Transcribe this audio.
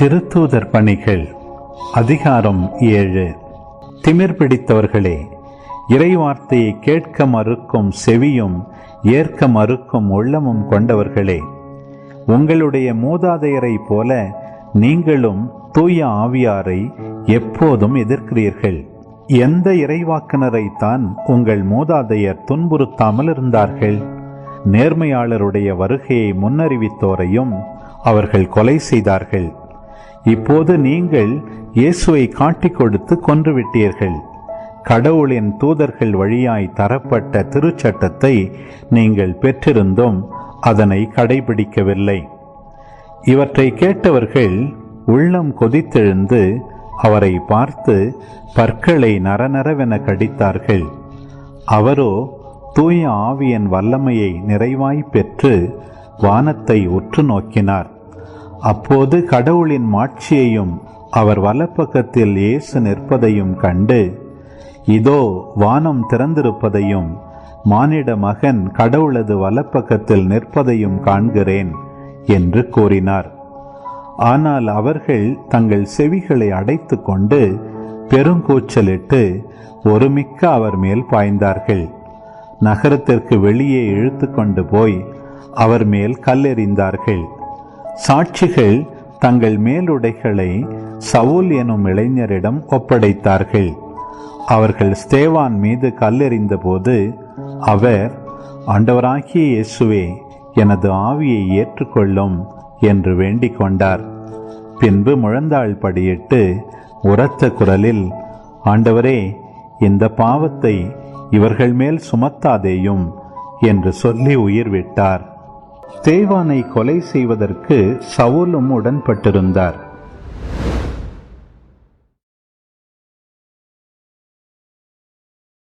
திருத்தூதர் பணிகள் அதிகாரம் 7. திமிர் பிடித்தவர்களே, இறைவார்த்தையை கேட்க மறுக்கும் செவியும் ஏற்க மறுக்கும் உள்ளமும் கொண்டவர்களே, உங்களுடைய மூதாதையரை போல நீங்களும் தூய ஆவியாரை எப்போதும் எதிர்க்கிறீர்கள். எந்த இறைவாக்கினரை தான் உங்கள் மூதாதையர் துன்புறுத்தாமல் இருந்தார்கள்? நேர்மையாளருடைய வருகையை முன்னறிவித்தோரையும் அவர்கள் கொலை செய்தார்கள். இப்போது நீங்கள் இயேசுவை காட்டிக் கொடுத்து கொன்றுவிட்டீர்கள். கடவுளின் தூதர்கள் வழியாய் தரப்பட்ட திருச்சட்டத்தை நீங்கள் பெற்றிருந்தும் அதனை கடைபிடிக்கவில்லை. இவற்றை கேட்டவர்கள் உள்ளம் கொதித்தெழுந்து அவரை பார்த்து பற்களை நரநரவென கடித்தார்கள். அவரோ தூய ஆவியின் வல்லமையை நிறைவாய் பெற்று வானத்தை உற்று நோக்கினார். அப்போது கடவுளின் மாட்சியையும் அவர் வலப்பக்கத்தில் இயேசு நிற்பதையும் கண்டு, இதோ வானம் திறந்திருப்பதையும் மானிட மகன் கடவுளது வலப்பக்கத்தில் நிற்பதையும் காண்கிறேன் என்று கூறினார். ஆனால் அவர்கள் தங்கள் செவிகளை அடைத்து கொண்டு பெருங்கூச்சலிட்டு ஒருமிக்க அவர் மேல் பாய்ந்தார்கள். நகரத்திற்கு வெளியே இழுத்து கொண்டு போய் அவர் மேல் கல்லெறிந்தார்கள். சாட்சிகள் தங்கள் மேலுடைகளை சவுல் எனும் இளைஞரிடம் ஒப்படைத்தார்கள். அவர்கள் ஸ்தேவான் மீது கல்லெறிந்த போது அவர், ஆண்டவராகிய இயேசுவே, எனது ஆவியை ஏற்றுக்கொள்ளும் என்று வேண்டிக் கொண்டார். பின்பு முழந்தாள் படியிட்டு உரத்த குரலில், ஆண்டவரே, இந்த பாவத்தை இவர்கள் மேல் சுமத்தாதேயும் என்று சொல்லி உயிர் விட்டார். ஸ்தேவானை கொலை செய்வதற்கு சவுலும் உடன்பட்டிருந்தார்.